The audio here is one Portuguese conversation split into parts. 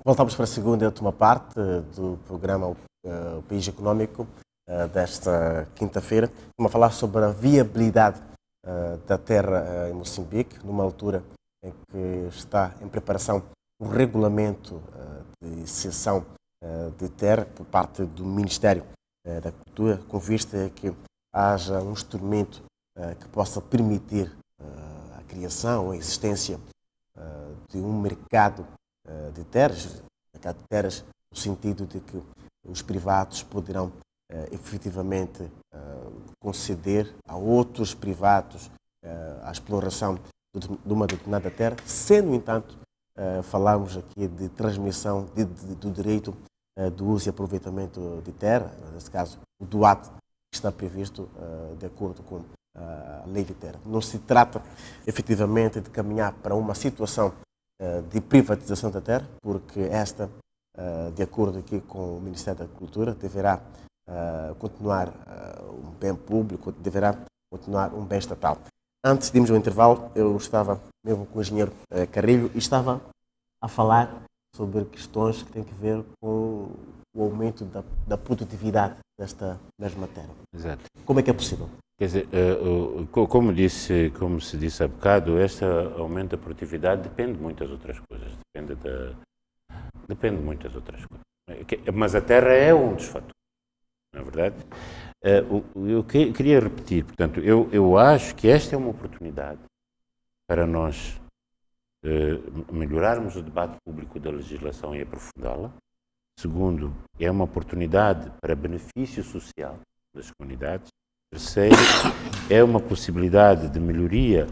Voltamos para a segunda e última parte do programa O País Econômico desta quinta-feira. Vamos falar sobre a viabilidade da terra em Moçambique, numa altura em que está em preparação o regulamento de cessão de terra por parte do Ministério da Cultura, com vista a que haja um instrumento que possa permitir a criação, a existência de um mercado de terras no sentido de que os privados poderão efetivamente conceder a outros privados a exploração de uma determinada terra, se, no entanto, falamos aqui de transmissão do direito do uso e aproveitamento de terra, nesse caso, o DUAT, que está previsto de acordo com a lei de terra. Não se trata, efetivamente, de caminhar para uma situação de privatização da terra, porque esta, de acordo aqui com o Ministério da Cultura, deverá continuar um bem público, deverá continuar um bem estatal. Antes de irmos ao intervalo, eu estava mesmo com o engenheiro Carrilho e estava a falar sobre questões que têm a ver com o aumento da produtividade desta mesma terra. Exato. Como é que é possível? Quer dizer, como se disse há bocado, este aumento da produtividade depende de muitas outras coisas. Depende de muitas outras coisas. Mas a terra é um dos fatores, não é verdade? Eu queria repetir, portanto, eu acho que esta é uma oportunidade para nós melhorarmos o debate público da legislação e aprofundá-la. Segundo, é uma oportunidade para benefício social das comunidades. Terceiro, é uma possibilidade de melhoria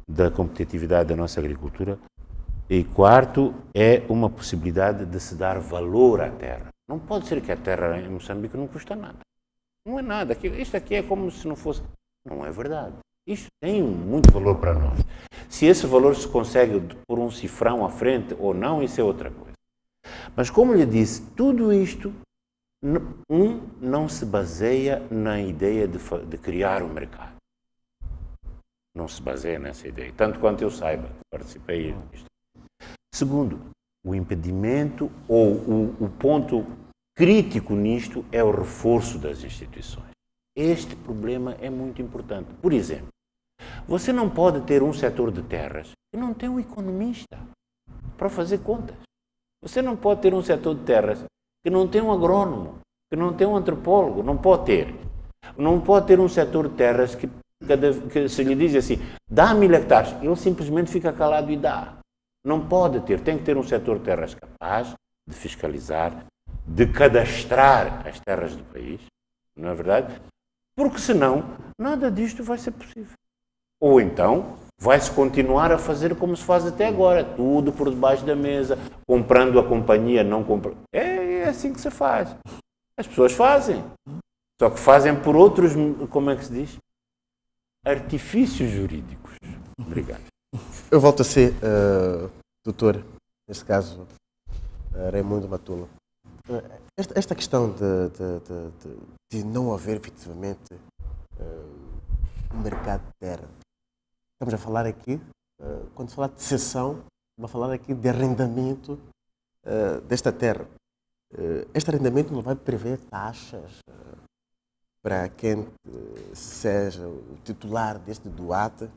da competitividade da nossa agricultura. E quarto, é uma possibilidade de se dar valor à terra. Não pode ser que a terra em Moçambique não custa nada. Não é nada. Isto aqui é como se não fosse... Não é verdade. Isto tem muito valor para nós. Se esse valor se consegue por um cifrão à frente ou não, isso é outra coisa. Mas como lhe disse, tudo isto não se baseia na ideia de criar um mercado. Não se baseia nessa ideia, tanto quanto eu saiba, participei disto. Segundo, o impedimento ou o ponto crítico nisto é o reforço das instituições. Este problema é muito importante. Por exemplo, você não pode ter um setor de terras que não tem um economista para fazer contas. Você não pode ter um setor de terras que não tem um agrônomo, que não tem um antropólogo, não pode ter. Não pode ter um setor de terras que se lhe diz assim, dá 1000 hectares, ele simplesmente fica calado e dá. Não pode ter, tem que ter um setor de terras capaz de fiscalizar, de cadastrar as terras do país, não é verdade? Porque senão, nada disto vai ser possível. Ou então, vai-se continuar a fazer como se faz até agora, tudo por debaixo da mesa, comprando a companhia, não comprando. É assim que se faz. As pessoas fazem. Só que fazem por outros, como é que se diz? Artifícios jurídicos. Obrigado. Eu volto a ser doutor, neste caso, Raimundo Matula. Esta questão de não haver, efetivamente, um mercado de terra. Estamos a falar aqui, quando se fala de cessão, estamos a falar aqui de arrendamento desta terra. Este arrendamento não vai prever taxas para quem seja o titular deste DUAT.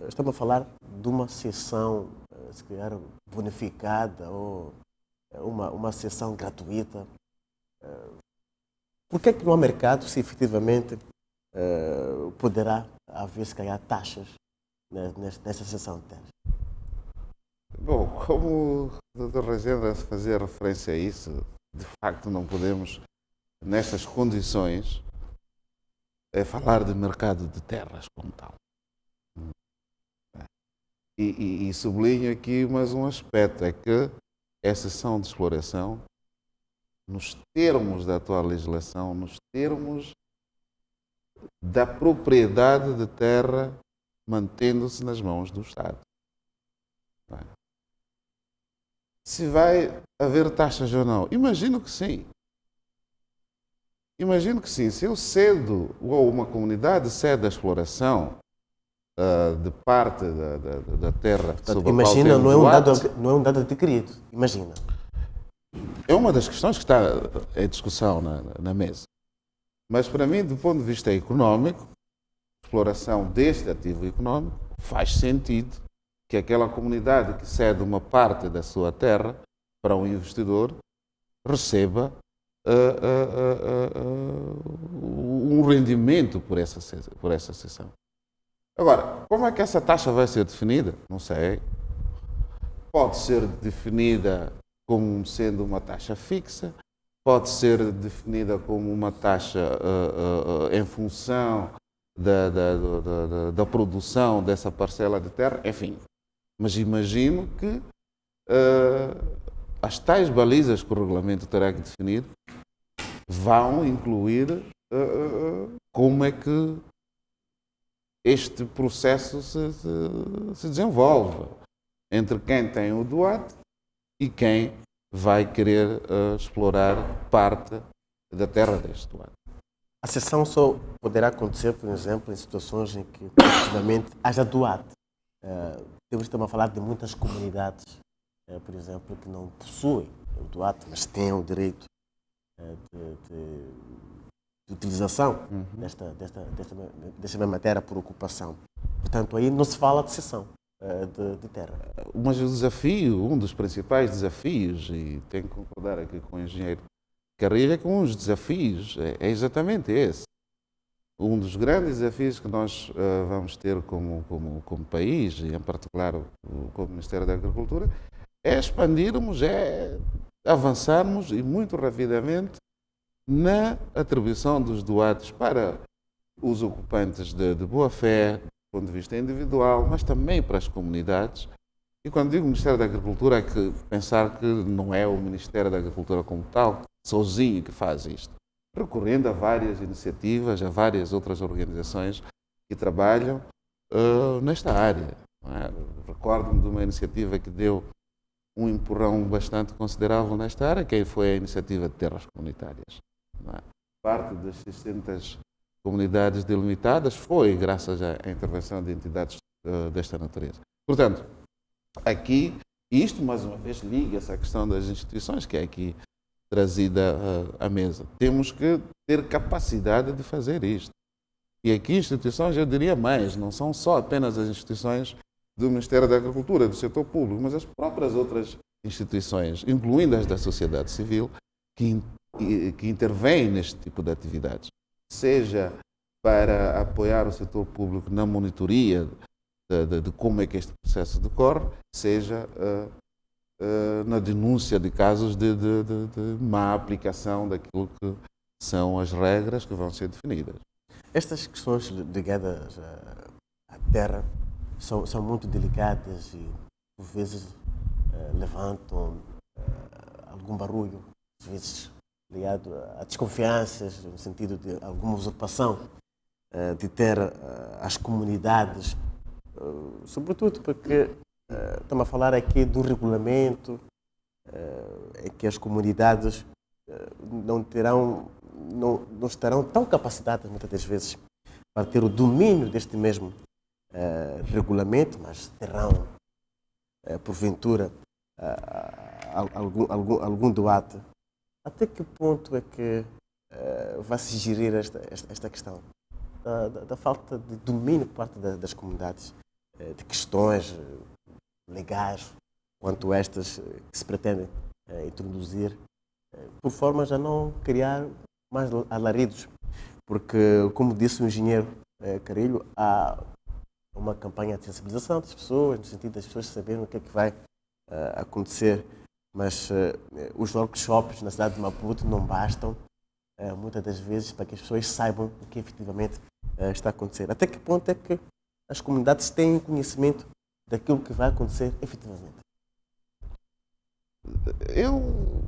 Estamos a falar de uma cessão, se calhar, bonificada ou uma cessão gratuita. Por que não há mercado se efetivamente poderá haver, se calhar, taxas nessa cessão de terras? Bom, como o Dr. Rezende fazia referência a isso, de facto não podemos, nestas condições, falar de mercado de terras como tal. E sublinho aqui mais um aspecto, é que essa cessão de exploração, nos termos da atual legislação, nos termos da propriedade de terra mantendo-se nas mãos do Estado. Se vai haver taxas ou não? Imagino que sim. Imagino que sim. Se eu cedo, ou uma comunidade cede a exploração de parte da terra, portanto, imagina, não é um dado adquirido. Imagina. é uma das questões que está em discussão na mesa. Mas, para mim, do ponto de vista económico, a exploração deste ativo económico faz sentido que aquela comunidade que cede uma parte da sua terra para um investidor receba um rendimento por essa cessão. Agora, como é que essa taxa vai ser definida? Não sei. Pode ser definida como sendo uma taxa fixa, pode ser definida como uma taxa em função da produção dessa parcela de terra, enfim. Mas imagino que as tais balizas que o regulamento terá que definir vão incluir como é que este processo se desenvolve entre quem tem o DUAT e quem vai querer explorar parte da terra deste DUAT. A cessão só poderá acontecer, por exemplo, em situações em que, efetivamente, haja DUAT. Estamos a falar de muitas comunidades, por exemplo, que não possuem o DUAT, mas têm o direito de utilização desta mesma terra por ocupação. Portanto, aí não se fala de cessão de terra. Mas o desafio, um dos principais desafios, e tenho que concordar aqui com o engenheiro Carrilho, é que um dos desafios é exatamente esse. Um dos grandes desafios que nós vamos ter como país, e em particular como Ministério da Agricultura, é expandirmos, é avançarmos e muito rapidamente na atribuição dos DUATs para os ocupantes de boa-fé, do ponto de vista individual, mas também para as comunidades. E quando digo Ministério da Agricultura, é que pensar que não é o Ministério da Agricultura como tal, sozinho, que faz isto. Recorrendo a várias iniciativas, a várias outras organizações que trabalham nesta área. Recordo-me de uma iniciativa que deu um empurrão bastante considerável nesta área, que foi a iniciativa de terras comunitárias. Parte das 600 comunidades delimitadas foi graças à intervenção de entidades desta natureza. Portanto, aqui, isto mais uma vez liga-se à questão das instituições, que é aqui trazida à mesa. Temos que ter capacidade de fazer isto. E aqui instituições, eu diria mais, não são só apenas as instituições do Ministério da Agricultura, do setor público, mas as próprias outras instituições, incluindo as da sociedade civil, que intervêm neste tipo de atividades, seja para apoiar o setor público na monitoria de como é que este processo decorre, seja na denúncia de casos de má aplicação daquilo que são as regras que vão ser definidas. Estas questões ligadas à terra são muito delicadas e, por vezes, levantam algum barulho, às vezes ligado a desconfianças, no sentido de alguma usurpação de terra às comunidades, sobretudo porque estamos a falar aqui do regulamento em que as comunidades não estarão tão capacitadas, muitas das vezes, para ter o domínio deste mesmo regulamento, mas terão, porventura, algum debate. Até que ponto é que vai se gerir esta questão da falta de domínio por parte das comunidades, de questões legais quanto estas que se pretendem introduzir, por forma a não criar mais alaridos? Porque, como disse o engenheiro Carrilho, há uma campanha de sensibilização das pessoas, no sentido das pessoas saberem o que é que vai acontecer, mas os workshops na cidade de Maputo não bastam, muitas das vezes, para que as pessoas saibam o que efetivamente está a acontecer. Até que ponto é que as comunidades têm conhecimento daquilo que vai acontecer efetivamente? Eu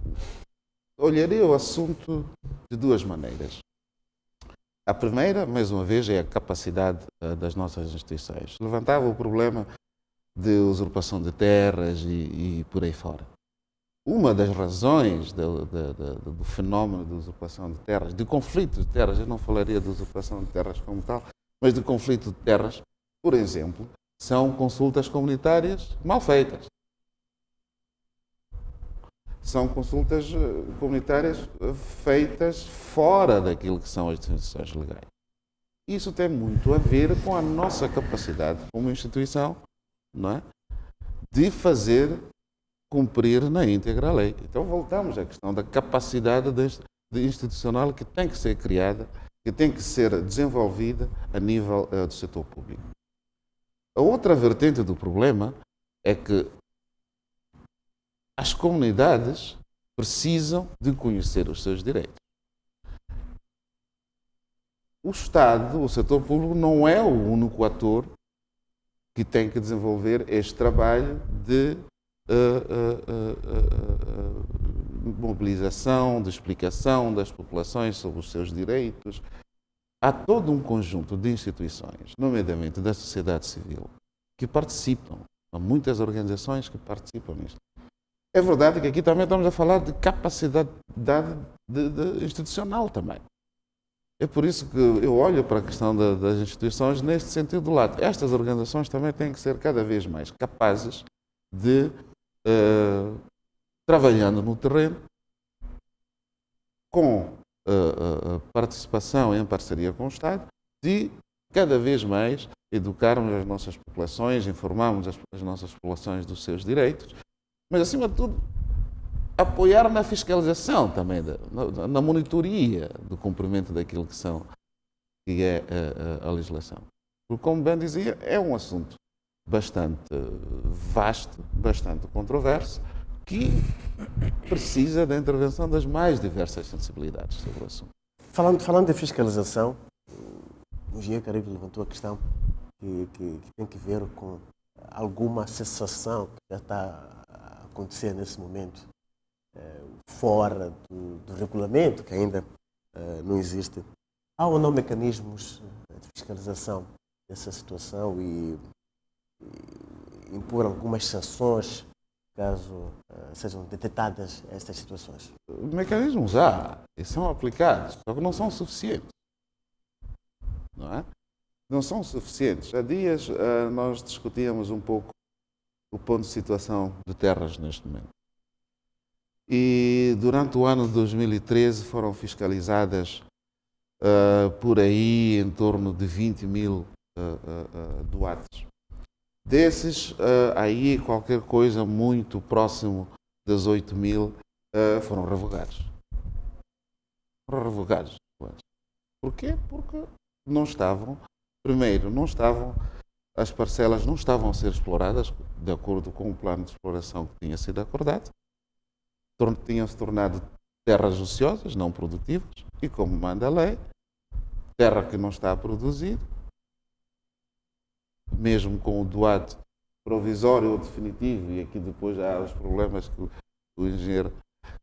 olharia o assunto de duas maneiras. A primeira, mais uma vez, é a capacidade das nossas instituições. Levantava o problema de usurpação de terras e por aí fora. Uma das razões do fenómeno de usurpação de terras, de conflito de terras, eu não falaria de usurpação de terras como tal, mas de conflito de terras, por exemplo, são consultas comunitárias mal feitas. são consultas comunitárias feitas fora daquilo que são as instituições legais. Isso tem muito a ver com a nossa capacidade como instituição, não é? De fazer cumprir na íntegra a lei. Então voltamos à questão da capacidade institucional que tem que ser criada, que tem que ser desenvolvida a nível do setor público. A outra vertente do problema é que as comunidades precisam de conhecer os seus direitos. O Estado, o setor público, não é o único ator que tem que desenvolver este trabalho de mobilização, de explicação das populações sobre os seus direitos. Há todo um conjunto de instituições, nomeadamente da sociedade civil, que participam. Há muitas organizações que participam nisto. É verdade que aqui também estamos a falar de capacidade institucional também. É por isso que eu olho para a questão das instituições neste sentido do lado. Estas organizações também têm que ser cada vez mais capazes de, trabalhando no terreno, com participação em parceria com o Estado, de cada vez mais educarmos as nossas populações, informarmos as nossas populações dos seus direitos, mas, acima de tudo, apoiar na fiscalização também, na monitoria do cumprimento daquilo que é a legislação. Porque, como bem dizia, é um assunto bastante vasto, bastante controverso, que precisa da intervenção das mais diversas sensibilidades sobre o assunto. Falando de fiscalização, o engenheiro Caribe levantou a questão que tem que ver com alguma sensação que já está a acontecer nesse momento, fora do regulamento, que ainda não existe. Há ou não mecanismos de fiscalização dessa situação e impor algumas sanções caso sejam detectadas estas situações? Mecanismos há e são aplicados, só que não são suficientes. Não é? Não são suficientes. Há dias nós discutíamos um pouco o ponto de situação de terras neste momento. E durante o ano de 2013 foram fiscalizadas por aí em torno de 20 mil doates. Desses, aí qualquer coisa muito próximo das 8 mil foram revogados. Foram revogados. Porquê? Porque não estavam, primeiro, as parcelas não estavam a ser exploradas de acordo com o plano de exploração que tinha sido acordado, tinham-se tornado terras ociosas, não produtivas, e como manda a lei, terra que não está a produzir, mesmo com o doado provisório ou definitivo, e aqui depois há os problemas que o engenheiro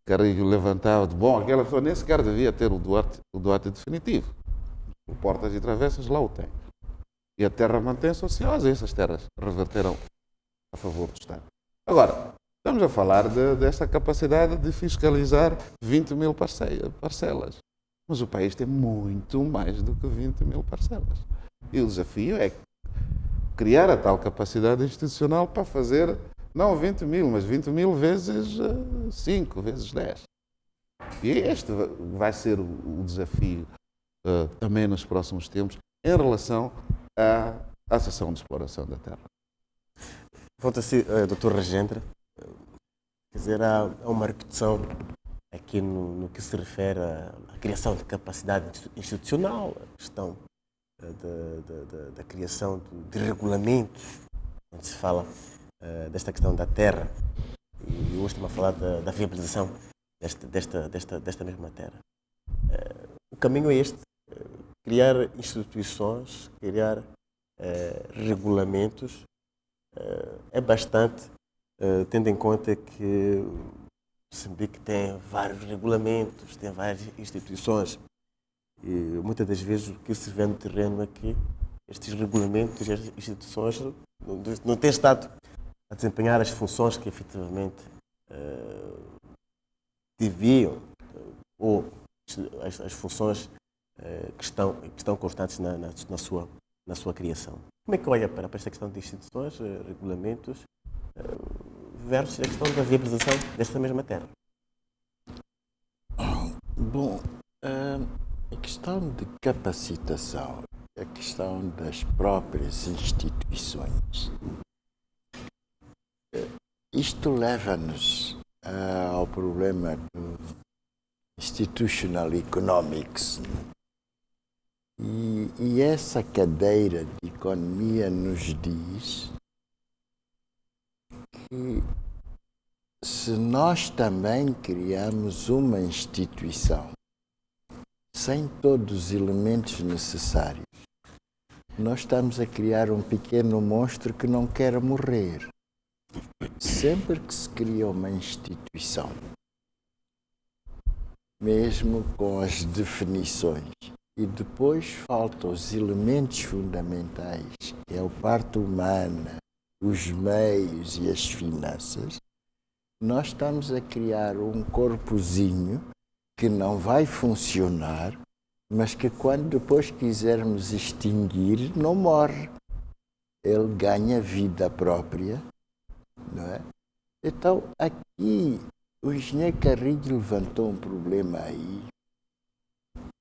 Carrilho levantava, de bom, aquela pessoa nem sequer devia ter o doado definitivo. O Portas e Travessas lá o tem. E a terra mantém-se ociosa, e essas terras reverteram a favor do Estado. Agora, estamos a falar desta capacidade de fiscalizar 20 mil parcelas. Mas o país tem muito mais do que 20 mil parcelas. E o desafio é criar a tal capacidade institucional para fazer, não 20 mil, mas 20 mil vezes 5, vezes 10. E este vai ser o desafio também nos próximos tempos em relação à sessão de exploração da terra. Volta-se, Dr. Regente, quer dizer, há uma repetição aqui no que se refere à criação de capacidade institucional, a questão da criação de regulamentos, onde se fala desta questão da terra, e hoje estamos a falar da viabilização desta mesma terra. O caminho é este, criar instituições, criar regulamentos, é bastante, tendo em conta que Moçambique tem vários regulamentos, tem várias instituições, e muitas das vezes o que se vê no terreno é que estes regulamentos e as instituições não têm estado a desempenhar as funções que efetivamente deviam, ou as funções que estão constantes na sua criação. Como é que olha para esta questão de instituições, regulamentos, versus a questão da viabilização desta mesma terra? Bom, a questão de capacitação, a questão das próprias instituições, isto leva-nos ao problema do institutional economics. E essa cadeira de economia nos diz que se nós também criamos uma instituição sem todos os elementos necessários, nós estamos a criar um pequeno monstro que não quer morrer. Sempre que se cria uma instituição, mesmo com as definições, e depois faltam os elementos fundamentais, que é a parte humana, os meios e as finanças, nós estamos a criar um corpozinho que não vai funcionar, mas que quando depois quisermos extinguir, não morre. Ele ganha vida própria, não é? Então, aqui, o engenheiro Carrilho levantou um problema aí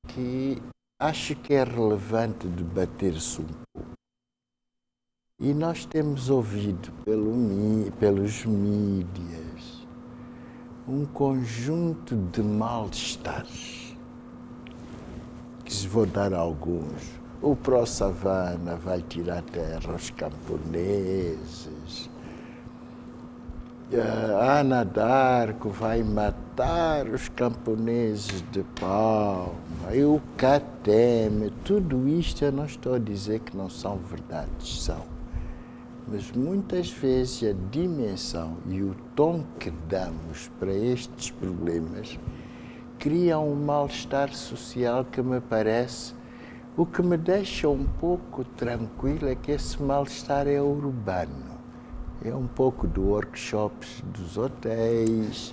que acho que é relevante debater-se um pouco. E nós temos ouvido pelos mídias um conjunto de mal-estares, que vou dar alguns. O pró-Savana vai tirar terra aos camponeses. A Ana d'Arco vai matar os camponeses de Palma, e o Cateme, tudo isto eu não estou a dizer que não são verdades, são. Mas muitas vezes a dimensão e o tom que damos para estes problemas criam um mal-estar social que me parece, o que me deixa um pouco tranquilo é que esse mal-estar é urbano. É um pouco de workshops dos hotéis,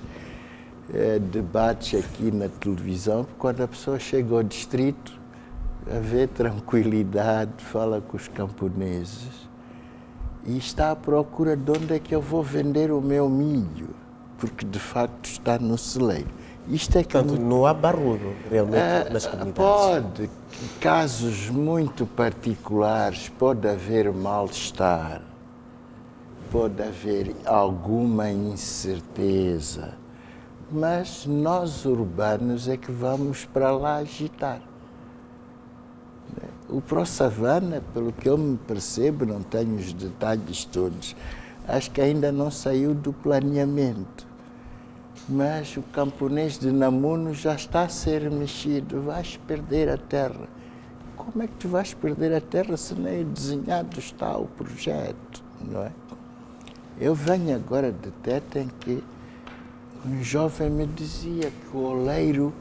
debates aqui na televisão, quando a pessoa chega ao distrito, a ver tranquilidade, fala com os camponeses e está à procura de onde é que eu vou vender o meu milho, porque de facto está no celeiro. Isto é que Portanto, não há barulho realmente nas comunidades. Pode, casos muito particulares, pode haver mal-estar, pode haver alguma incerteza, mas nós urbanos é que vamos para lá agitar. O pró-Savana, pelo que eu me percebo, não tenho os detalhes todos, acho que ainda não saiu do planeamento. Mas o camponês de Namuno já está a ser mexido, vais perder a terra. Como é que tu vais perder a terra se nem desenhado está o projeto, não é? Eu venho agora de Teta em que um jovem me dizia que o oleiro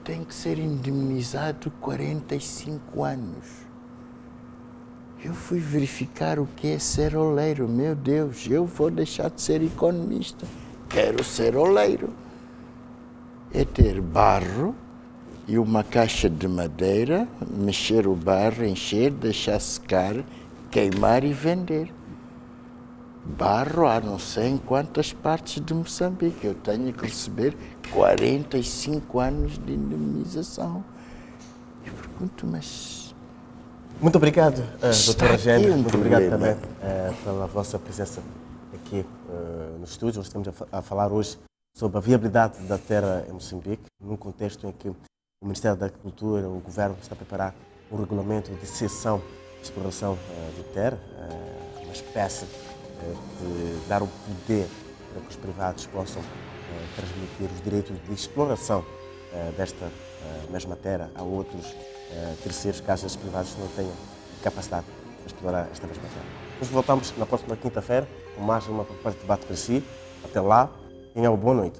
tem que ser indemnizado 45 anos. Eu fui verificar o que é ser oleiro. Meu Deus, eu vou deixar de ser economista. Quero ser oleiro. É ter barro e uma caixa de madeira, mexer o barro, encher, deixar secar, queimar e vender. Barro há não sei em quantas partes de Moçambique. Eu tenho que receber 45 anos de indemnização. Eu pergunto, mas... Muito obrigado, doutora Gênia. Muito obrigado também pela vossa presença aqui no estúdio. Nós estamos a falar hoje sobre a viabilidade da terra em Moçambique, num contexto em que o Ministério da Agricultura, o Governo, está a preparar um regulamento de cessão de exploração de terra, uma espécie de dar o poder para que os privados possam transmitir os direitos de exploração desta mesma terra a outros terceiros, caso os privados não tenham capacidade de explorar esta mesma terra. Nós voltamos na próxima quinta-feira com mais uma proposta de debate para si. Até lá, tenha uma boa noite.